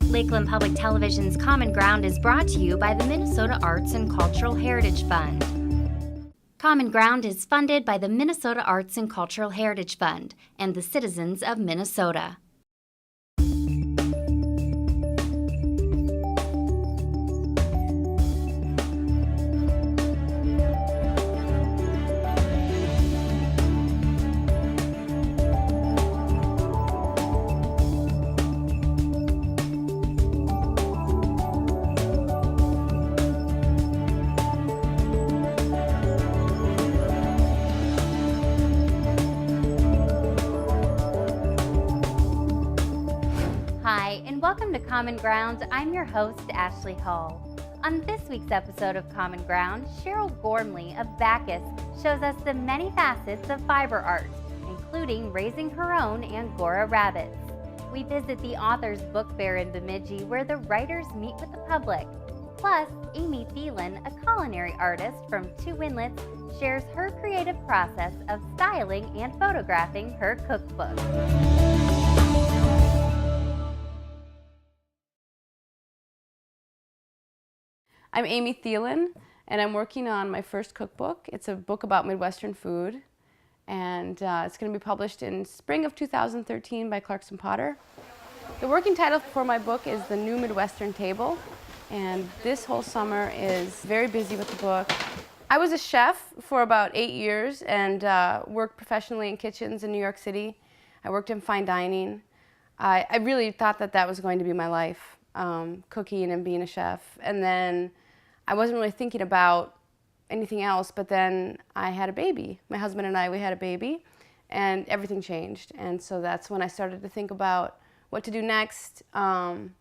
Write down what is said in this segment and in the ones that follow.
Lakeland Public Television's Common Ground is brought to you by the Minnesota Arts and Cultural Heritage Fund. Common Ground is funded by the Minnesota Arts and Cultural Heritage Fund and the citizens of Minnesota. Hi, and welcome to Common Ground. I'm your host, Ashley Hall. On this week's episode of Common Ground, Sheryl Gormley of Backus shows us the many facets of fiber art, including raising her own Angora rabbits. We visit the author's book fair in Bemidji, where the writers meet with the public. Plus, Amy Theilen, a culinary artist from Two Inlets, shares her creative process of styling and photographing her cookbook. I'm Amy Theilen, and I'm working on my first cookbook. It's a book about Midwestern food, and it's going to be published in spring of 2013 by Clarkson Potter. The working title for my book is The New Midwestern Table, and this whole summer is very busy with the book. I was a chef for about 8 years and worked professionally in kitchens in New York City. I worked in fine dining. I really thought that that was going to be my life. Cooking and being a chef, and then I wasn't really thinking about anything else, but then I had a baby. My husband and I, we had a baby, and everything changed, and so that's when I started to think about what to do next. And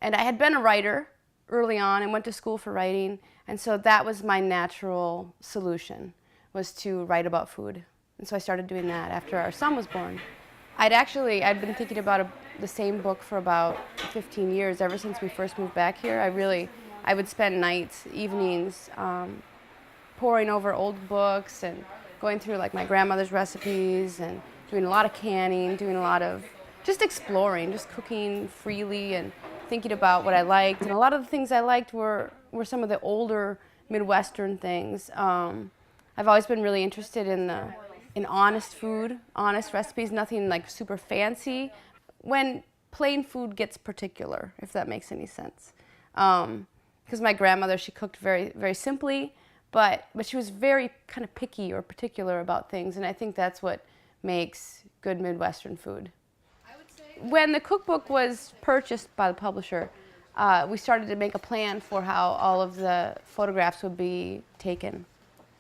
I had been a writer early on and went to school for writing, and so that was my natural solution, was to write about food. And so I started doing that after our son was born. I'd been thinking about the same book for about 15 years, ever since we first moved back here. I would spend nights, evenings, poring over old books and going through like my grandmother's recipes and doing a lot of canning, doing a lot of just exploring, just cooking freely and thinking about what I liked. And a lot of the things I liked were some of the older Midwestern things. I've always been really interested in honest food, honest recipes, nothing like super fancy. When plain food gets particular, if that makes any sense. Because my grandmother, she cooked very, very simply, but she was very kind of picky or particular about things, and I think that's what makes good Midwestern food. When the cookbook was purchased by the publisher, we started to make a plan for how all of the photographs would be taken.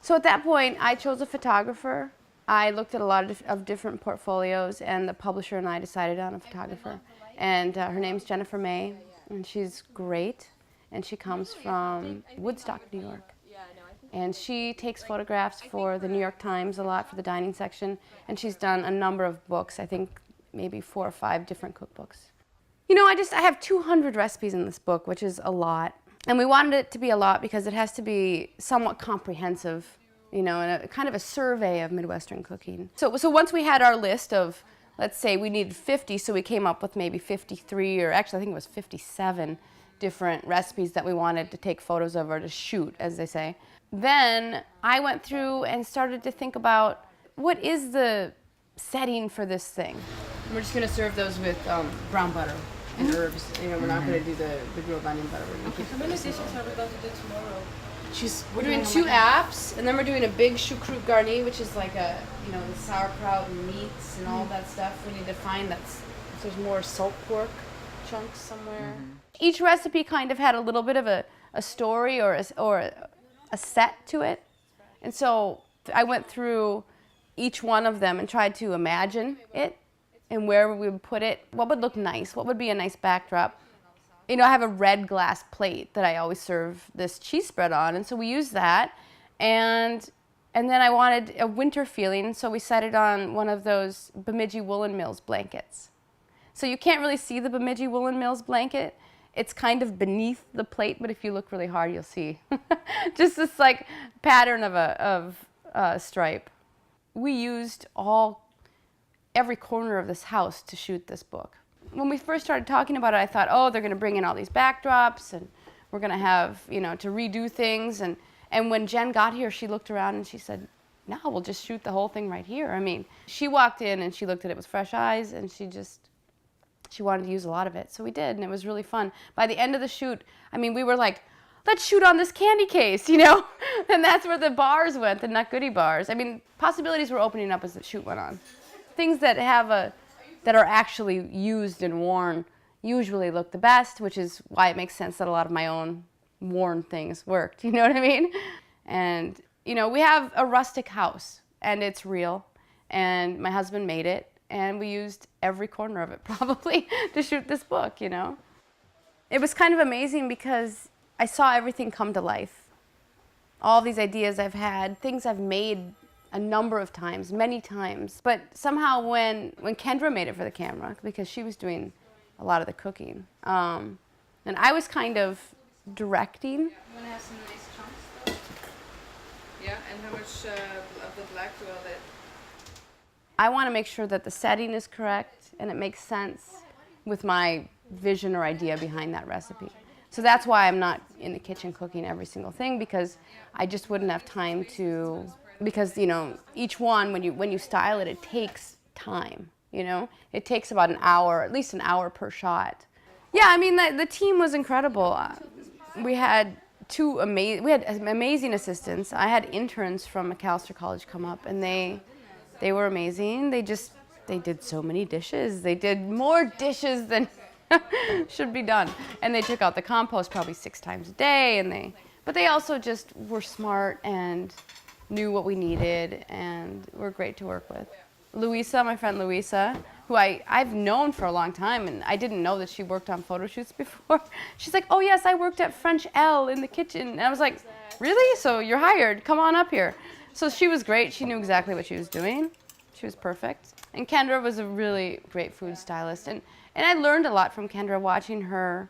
So at that point, I chose a photographer. I looked at a lot of different portfolios, and the publisher and I decided on a photographer. And her name's Jennifer May, and she's great. And she comes from Woodstock, New York. And she takes photographs for the New York Times a lot, for the dining section. And she's done a number of books, I think maybe 4 or 5 different cookbooks. You know, I have 200 recipes in this book, which is a lot. And we wanted it to be a lot because it has to be somewhat comprehensive, you know, and a kind of a survey of Midwestern cooking. So once we had our list of, let's say we needed 50, so we came up with maybe 53, or actually I think it was 57 different recipes that we wanted to take photos of, or to shoot, as they say. Then I went through and started to think about, what is the setting for this thing? We're just going to serve those with brown butter and herbs. You know, we're not going to do the grilled onion butter. How many dishes are we going to do tomorrow? We're doing 2 apps, and then we're doing a big choucroute garni, which is like the sauerkraut and meats and all that stuff. We need to find if there's more salt pork chunks somewhere. Mm-hmm. Each recipe kind of had a little bit of a story or a set to it. And so I went through each one of them and tried to imagine it and where we would put it, what would look nice, what would be a nice backdrop. You know, I have a red glass plate that I always serve this cheese spread on, and so we used that. And then I wanted a winter feeling, so we set it on one of those Bemidji Woolen Mills blankets. So you can't really see the Bemidji Woolen Mills blanket. It's kind of beneath the plate, but if you look really hard, you'll see just this like pattern of a stripe. We used every corner of this house to shoot this book. when we first started talking about it, I thought, oh, they're going to bring in all these backdrops and we're going to have, you know, to redo things. And when Jen got here, she looked around and she said, no, we'll just shoot the whole thing right here. I mean, she walked in and she looked at it with fresh eyes and she wanted to use a lot of it. So we did, and it was really fun. By the end of the shoot, I mean, we were like, let's shoot on this candy case, you know? And that's where the bars went, the Nut Goody bars. I mean, possibilities were opening up as the shoot went on. Things that that are actually used and worn usually look the best, which is why it makes sense that a lot of my own worn things worked, you know what I mean? And, you know, we have a rustic house, and it's real, and my husband made it, and we used every corner of it probably to shoot this book, you know? It was kind of amazing because I saw everything come to life. All these ideas I've had, things I've made a number of times, many times. But somehow when Kendra made it for the camera, because she was doing a lot of the cooking, and I was kind of directing. You want to have some nice chunks though? Yeah, and how much of the black do all that? I want to make sure that the setting is correct and it makes sense with my vision or idea behind that recipe. So that's why I'm not in the kitchen cooking every single thing, because I just wouldn't have time to, because, you know, each one, when you style it, it takes time, you know? It takes about an hour, at least an hour per shot. Yeah, I mean, the team was incredible. We had amazing assistants. I had interns from Macalester College come up, and they were amazing. They did so many dishes. They did more dishes than should be done. And they took out the compost probably 6 times a day, but they also just were smart and knew what we needed and were great to work with. Louisa, my friend Louisa, who I've known for a long time, and I didn't know that she worked on photo shoots before. She's like, oh yes, I worked at French L in the kitchen. And I was like, really? So you're hired, come on up here. So she was great, she knew exactly what she was doing. She was perfect. And Kendra was a really great food stylist. And I learned a lot from Kendra watching her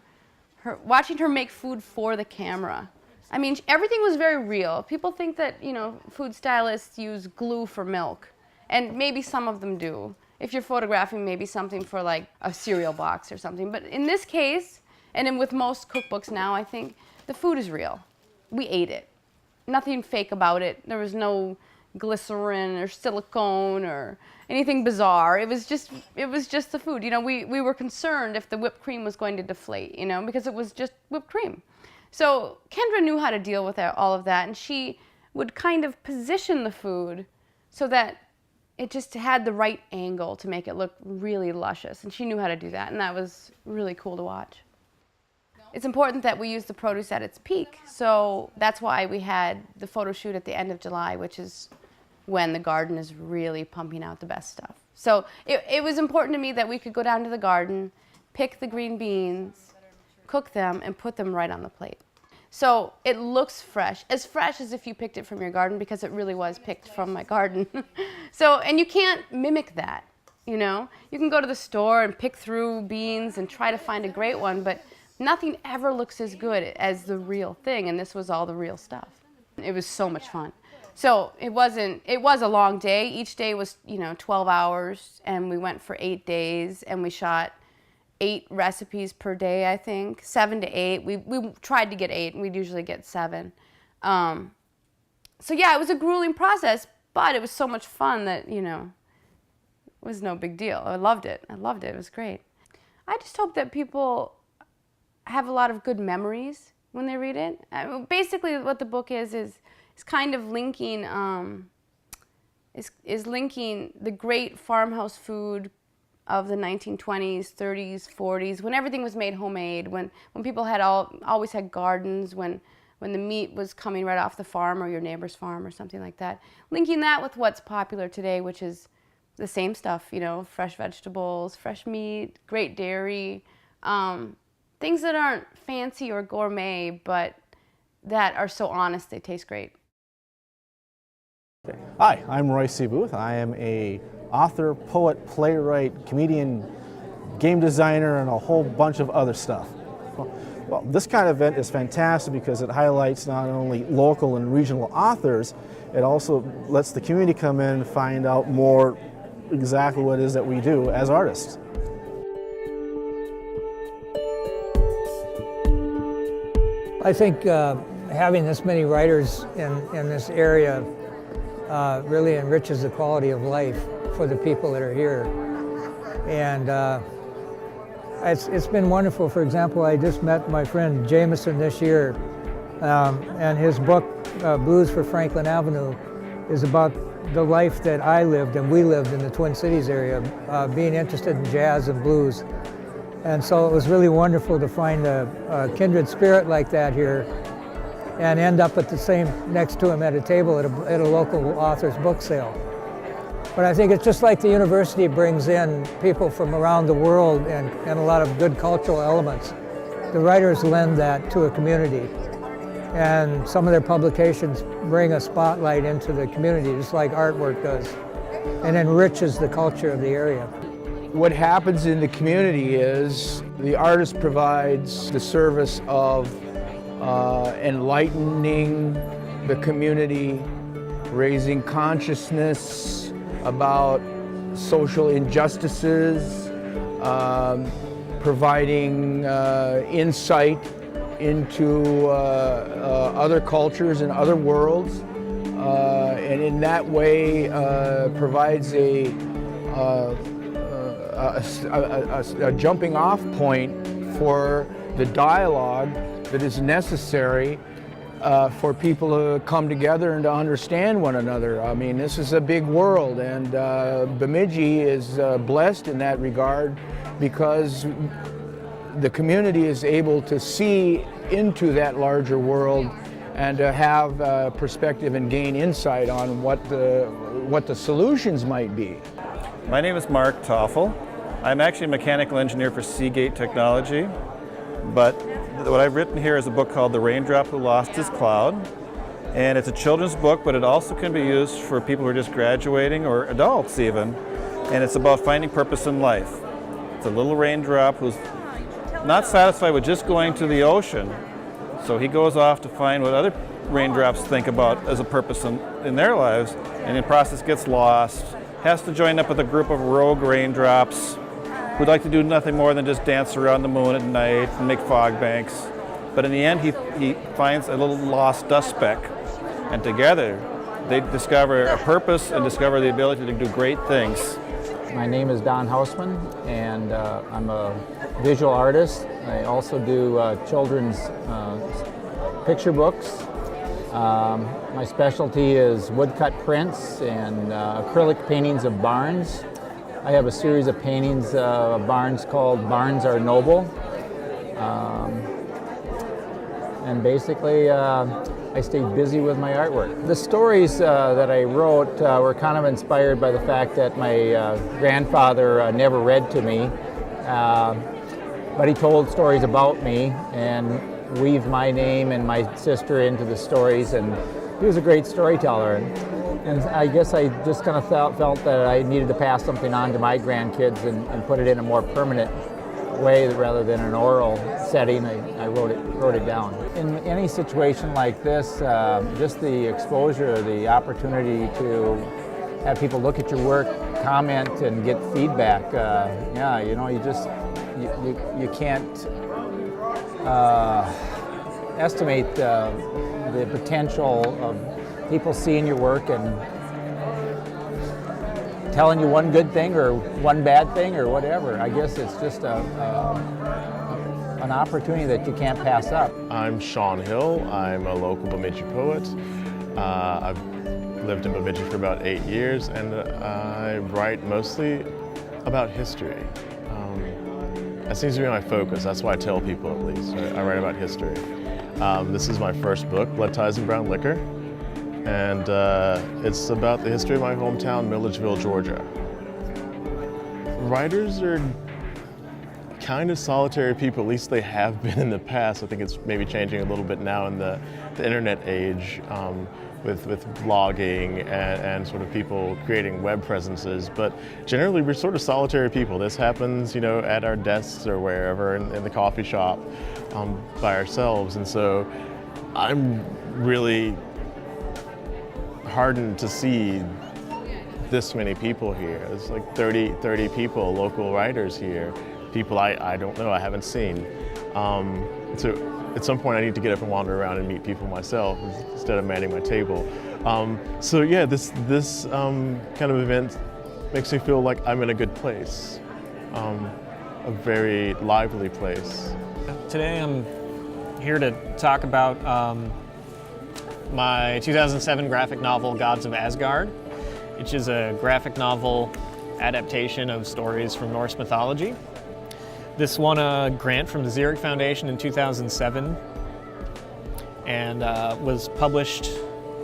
make food for the camera. I mean, everything was very real. People think that, you know, food stylists use glue for milk. And maybe some of them do. If you're photographing maybe something for like a cereal box or something. But in this case, and with most cookbooks now, I think, the food is real. We ate it. Nothing fake about it. There was no glycerin or silicone or anything bizarre. It was just the food. You know, we were concerned if the whipped cream was going to deflate, you know, because it was just whipped cream. So Kendra knew how to deal with all of that, and she would kind of position the food so that it just had the right angle to make it look really luscious, and she knew how to do that, and that was really cool to watch. It's important that we use the produce at its peak, so that's why we had the photo shoot at the end of July, which is when the garden is really pumping out the best stuff. So it was important to me that we could go down to the garden, pick the green beans, cook them, and put them right on the plate. So it looks fresh as if you picked it from your garden, because it really was picked from my garden. So, and you can't mimic that, you know? You can go to the store and pick through beans and try to find a great one, but nothing ever looks as good as the real thing, and this was all the real stuff. It was so much fun. So it was a long day. Each day was, you know, 12 hours, and we went for 8 days, and we shot 8 recipes per day, I think, 7 to 8. We tried to get 8, and we'd usually get 7. So yeah, it was a grueling process, but it was so much fun that, you know, it was no big deal. I loved it. It was great. I just hope that people have a lot of good memories when they read it. Basically, what the book is kind of linking linking the great farmhouse food of the 1920s, 30s, 40s, when everything was made homemade, when people had always had gardens, when the meat was coming right off the farm or your neighbor's farm or something like that. Linking that with what's popular today, which is the same stuff, you know, fresh vegetables, fresh meat, great dairy, things that aren't fancy or gourmet, but that are so honest they taste great. Hi, I'm Roy C. Booth. I am a author, poet, playwright, comedian, game designer, and a whole bunch of other stuff. Well, this kind of event is fantastic because it highlights not only local and regional authors, it also lets the community come in and find out more exactly what it is that we do as artists. I think having this many writers in this area really enriches the quality of life for the people that are here. And it's been wonderful. For example, I just met my friend Jameson this year, and his book, Blues for Franklin Avenue, is about the life that I lived and we lived in the Twin Cities area, being interested in jazz and blues. And so it was really wonderful to find a kindred spirit like that here and end up next to him at a table at a local author's book sale. But I think it's just like the university brings in people from around the world and a lot of good cultural elements. The writers lend that to a community. And some of their publications bring a spotlight into the community, just like artwork does, and enriches the culture of the area. What happens in the community is the artist provides the service of enlightening the community, raising consciousness about social injustices, providing insight into other cultures and other worlds, and in that way provides a jumping off point for the dialogue that is necessary for people to come together and to understand one another. I mean, this is a big world, and Bemidji is blessed in that regard because the community is able to see into that larger world and to have perspective and gain insight on what the solutions might be. My name is Mark Toffle. I'm actually a mechanical engineer for Seagate Technology, but what I've written here is a book called The Raindrop Who Lost His Cloud, and it's a children's book, but it also can be used for people who are just graduating or adults even, and it's about finding purpose in life. It's a little raindrop who's not satisfied with just going to the ocean, so he goes off to find what other raindrops think about as a purpose in their lives, and in the process gets lost, has to join up with a group of rogue raindrops who'd like to do nothing more than just dance around the moon at night and make fog banks. But in the end, he finds a little lost dust speck, and together they discover a purpose and discover the ability to do great things. My name is Don Hausman, and I'm a visual artist. I also do children's picture books. My specialty is woodcut prints and acrylic paintings of barns. I have a series of paintings of barns called Barns Are Noble. And basically, I stayed busy with my artwork. The stories that I wrote were kind of inspired by the fact that my grandfather never read to me, but he told stories about me and weaved my name and my sister into the stories, and he was a great storyteller. And I guess I just kind of felt that I needed to pass something on to my grandkids and put it in a more permanent way rather than an oral setting. I wrote it down. In any situation like this, just the exposure, the opportunity to have people look at your work, comment, and get feedback. Yeah, you know, you can't estimate the potential of people seeing your work and telling you one good thing or one bad thing or whatever. I guess it's just an opportunity that you can't pass up. I'm Sean Hill. I'm a local Bemidji poet. I've lived in Bemidji for about 8 years, and I write mostly about history. That seems to be my focus. That's why I tell people, at least. I write about history. This is my first book, Blood Ties and Brown Liquor, and it's about the history of my hometown, Milledgeville, Georgia. Writers are kind of solitary people, at least they have been in the past. I think it's maybe changing a little bit now in the internet age with blogging and sort of people creating web presences, but generally we're sort of solitary people. This happens, you know, at our desks or wherever in the coffee shop by ourselves, and so I'm really heartened to see this many people here. It's like 30 people, local writers here, people I don't know, I haven't seen. So at some point I need to get up and wander around and meet people myself instead of manning my table. So yeah, this kind of event makes me feel like I'm in a good place, a very lively place. Today I'm here to talk about my 2007 graphic novel, Gods of Asgard, which is a graphic novel adaptation of stories from Norse mythology. This won a grant from the Zurich Foundation in 2007 and was published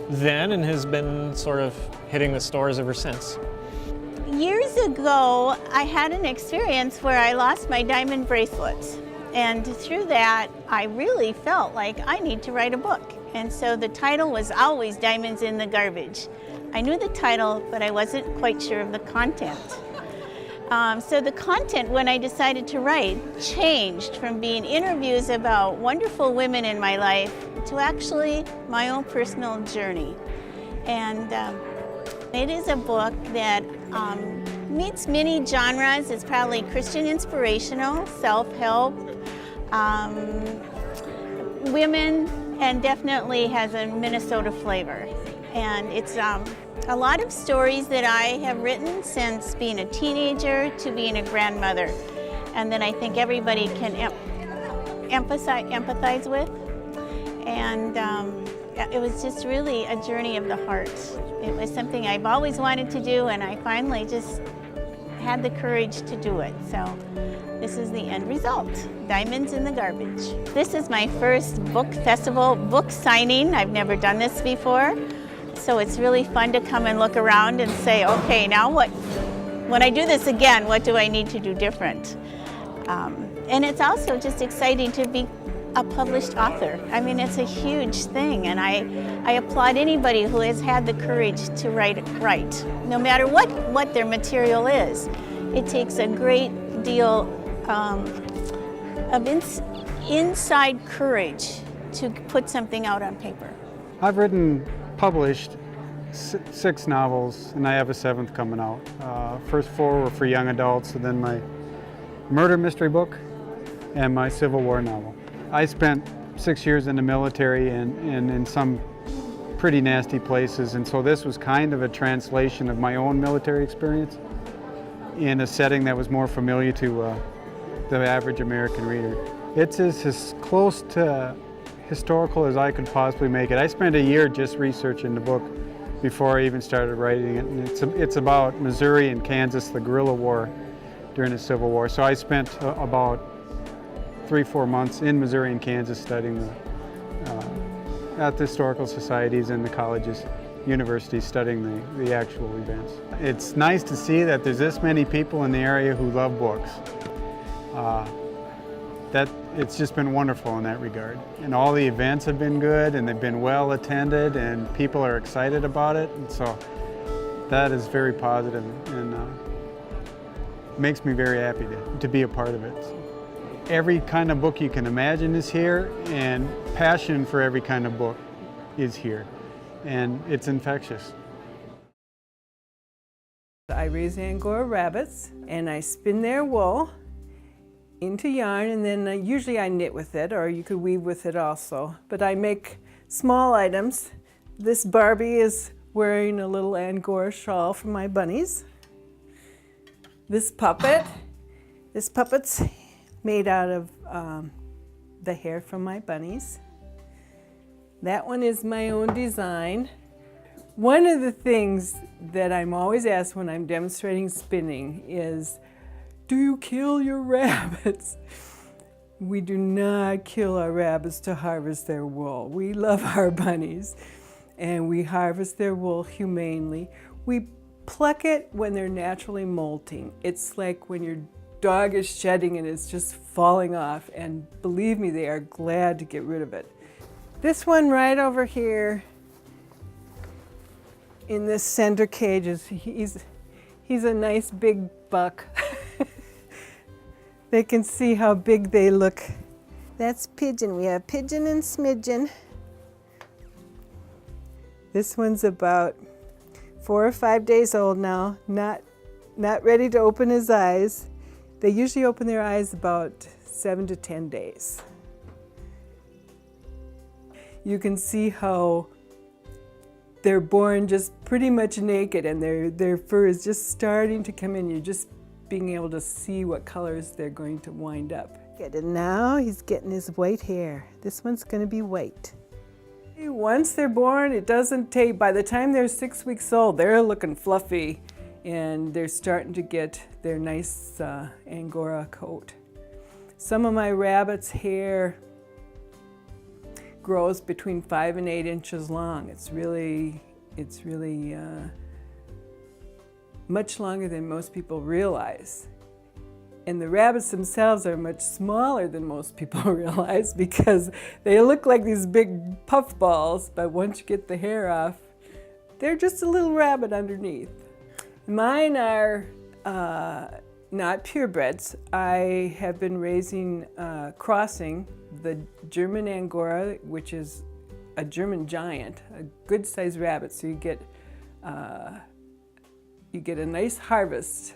then and has been sort of hitting the stores ever since. Years ago, I had an experience where I lost my diamond bracelets. And through that, I really felt like I need to write a book. And so the title was always Diamonds in the Garbage. I knew the title, but I wasn't quite sure of the content. So the content, when I decided to write, changed from being interviews about wonderful women in my life to actually my own personal journey. And it is a book that meets many genres. It's probably Christian inspirational, self-help, women, and definitely has a Minnesota flavor. And it's a lot of stories that I have written since being a teenager to being a grandmother, and that I think everybody can empathize with. And it was just really a journey of the heart. It was something I've always wanted to do, and I finally just had the courage to do it. So this is the end result, Diamonds in the Garbage. This is my first book festival book signing. I've never done this before. So it's really fun to come and look around and say, okay, now what? When I do this again, what do I need to do different? And it's also just exciting to be a published author. I mean, it's a huge thing, and I applaud anybody who has had the courage to write, no matter what their material is. It takes a great deal of inside courage to put something out on paper. I've published 6 novels, and I have a 7th coming out. First 4 were for young adults, and then my murder mystery book and my Civil War novel. I spent 6 years in the military and in some pretty nasty places, and so this was kind of a translation of my own military experience in a setting that was more familiar to the average American reader. It's as close to historical as I could possibly make it. I spent a year just researching the book before I even started writing it. And it's about Missouri and Kansas, the guerrilla war during the Civil War. So I spent about 3-4 months in Missouri and Kansas studying at the historical societies and the colleges, universities, studying the actual events. It's nice to see that there's this many people in the area who love books. It's just been wonderful in that regard. And all the events have been good, and they've been well attended, and people are excited about it. And so that is very positive, and makes me very happy to be a part of it. Every kind of book you can imagine is here, and passion for every kind of book is here. And it's infectious. I raise Angora rabbits, and I spin their wool into yarn, and then usually I knit with it, or you could weave with it also. But I make small items. This Barbie is wearing a little Angora shawl for my bunnies. This puppet's made out of the hair from my bunnies. That one is my own design. One of the things that I'm always asked when I'm demonstrating spinning is, do you kill your rabbits? We do not kill our rabbits to harvest their wool. We love our bunnies, and we harvest their wool humanely. We pluck it when they're naturally molting. It's like when your dog is shedding and it's just falling off, and believe me, they are glad to get rid of it. This one right over here in this center cage, he's a nice big buck. They can see how big they look. That's Pigeon. We have Pigeon and Smidgen. This one's about 4 or 5 days old now, not ready to open his eyes. They usually open their eyes about 7 to 10 days. you can see how they're born just pretty much naked and their fur is just starting to come in. You're just being able to see what colors they're going to wind up. And now he's getting his white hair. This one's going to be white. Once they're born, it doesn't take, by the time they're 6 weeks old, they're looking fluffy and they're starting to get their nice Angora coat. Some of my rabbits' hair grows between 5 and 8 inches long. It's really much longer than most people realize. And the rabbits themselves are much smaller than most people realize because they look like these big puff balls, but once you get the hair off, they're just a little rabbit underneath. Mine are not purebreds. I have been raising, crossing the German Angora, which is a German giant, a good-sized rabbit, so you get a nice harvest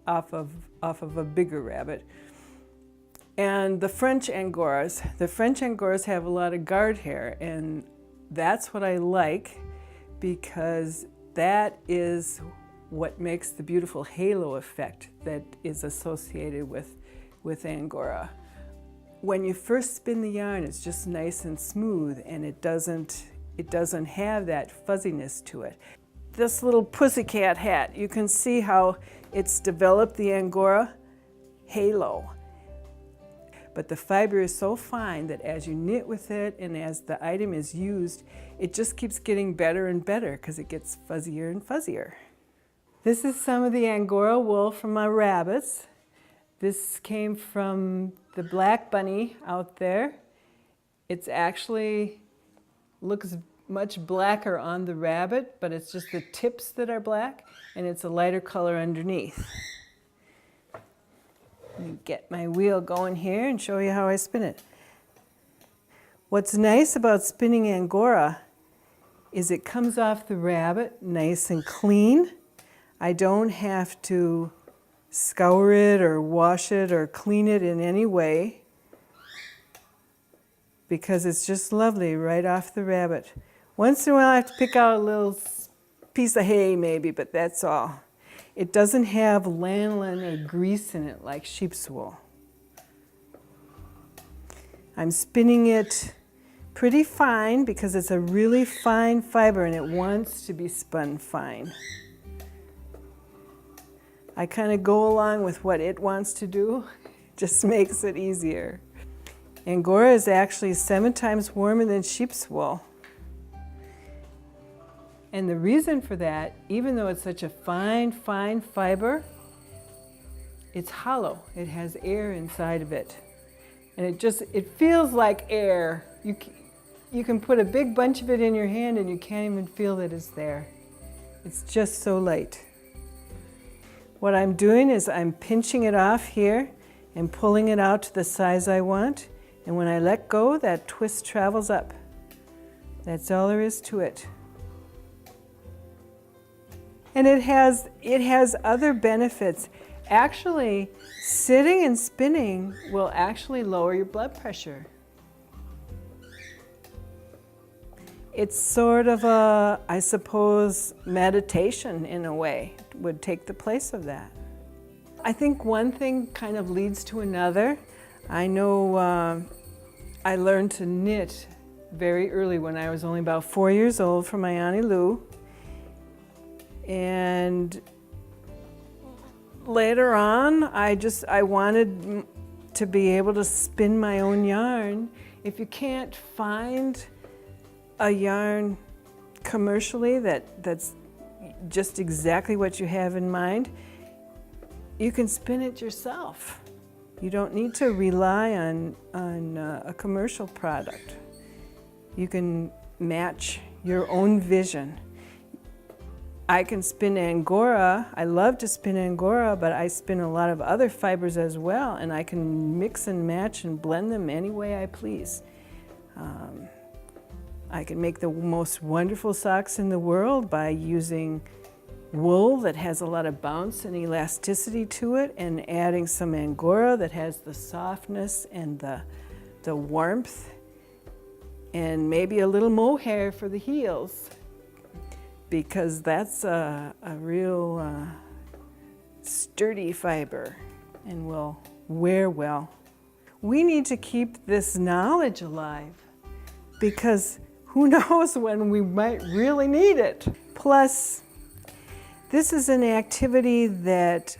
off of a bigger rabbit. And the French Angoras have a lot of guard hair, and that's what I like because that is what makes the beautiful halo effect that is associated with Angora. When you first spin the yarn, it's just nice and smooth, and it doesn't have that fuzziness to it. This little pussycat hat, you can see how it's developed the Angora halo. But the fiber is so fine that as you knit with it and as the item is used, it just keeps getting better and better because it gets fuzzier and fuzzier. This is some of the Angora wool from my rabbits. This came from the black bunny out there. It's actually looks much blacker on the rabbit, but it's just the tips that are black, and it's a lighter color underneath. Let me get my wheel going here and show you how I spin it. What's nice about spinning Angora is it comes off the rabbit nice and clean. I don't have to scour it or wash it or clean it in any way because it's just lovely right off the rabbit. Once in a while I have to pick out a little piece of hay maybe, but that's all. It doesn't have lanolin or grease in it like sheep's wool. I'm spinning it pretty fine because it's a really fine fiber and it wants to be spun fine. I kind of go along with what it wants to do, just makes it easier. Angora is actually 7 times warmer than sheep's wool. And the reason for that, even though it's such a fine, fine fiber, it's hollow. It has air inside of it. And it feels like air. You can put a big bunch of it in your hand and you can't even feel that it's there. It's just so light. What I'm doing is I'm pinching it off here and pulling it out to the size I want. And when I let go, that twist travels up. That's all there is to it. And it has other benefits. Actually, sitting and spinning will actually lower your blood pressure. It's sort of a, I suppose, meditation in a way. It would take the place of that. I think one thing kind of leads to another. I know I learned to knit very early when I was only about 4 years old from my Auntie Lou. And later on, I wanted to be able to spin my own yarn. If you can't find a yarn commercially that's just exactly what you have in mind, you can spin it yourself. You don't need to rely on a commercial product. You can match your own vision. I can spin Angora. I love to spin Angora, but I spin a lot of other fibers as well, and I can mix and match and blend them any way I please. I can make the most wonderful socks in the world by using wool that has a lot of bounce and elasticity to it, and adding some Angora that has the softness and the warmth. and maybe a little mohair for the heels, because that's a real sturdy fiber and will wear well. We need to keep this knowledge alive, because who knows when we might really need it. Plus, this is an activity that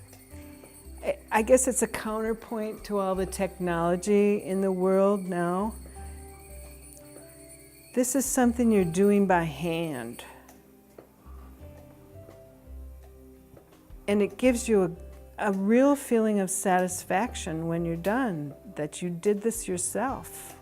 I guess it's a counterpoint to all the technology in the world now. This is something you're doing by hand. And it gives you a real feeling of satisfaction when you're done, that you did this yourself.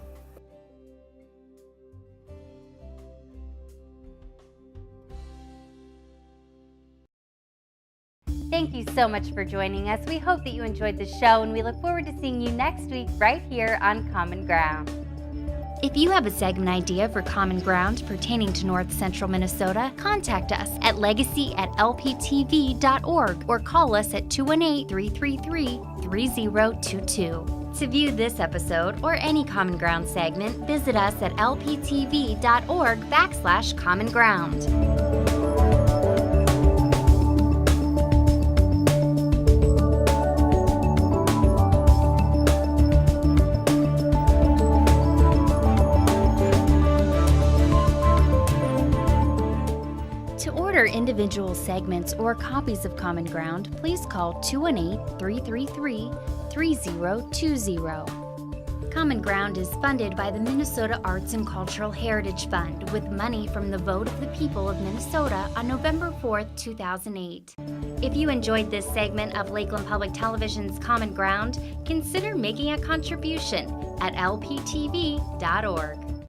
Thank you so much for joining us. We hope that you enjoyed the show, and we look forward to seeing you next week right here on Common Ground. If you have a segment idea for Common Ground pertaining to North Central Minnesota, contact us at legacy@lptv.org or call us at 218-333-3022. To view this episode or any Common Ground segment, visit us at lptv.org/Common Ground. Individual segments or copies of Common Ground, please call 218-333-3020. Common Ground is funded by the Minnesota Arts and Cultural Heritage Fund with money from the vote of the people of Minnesota on November 4th, 2008. If you enjoyed this segment of Lakeland Public Television's Common Ground, consider making a contribution at lptv.org.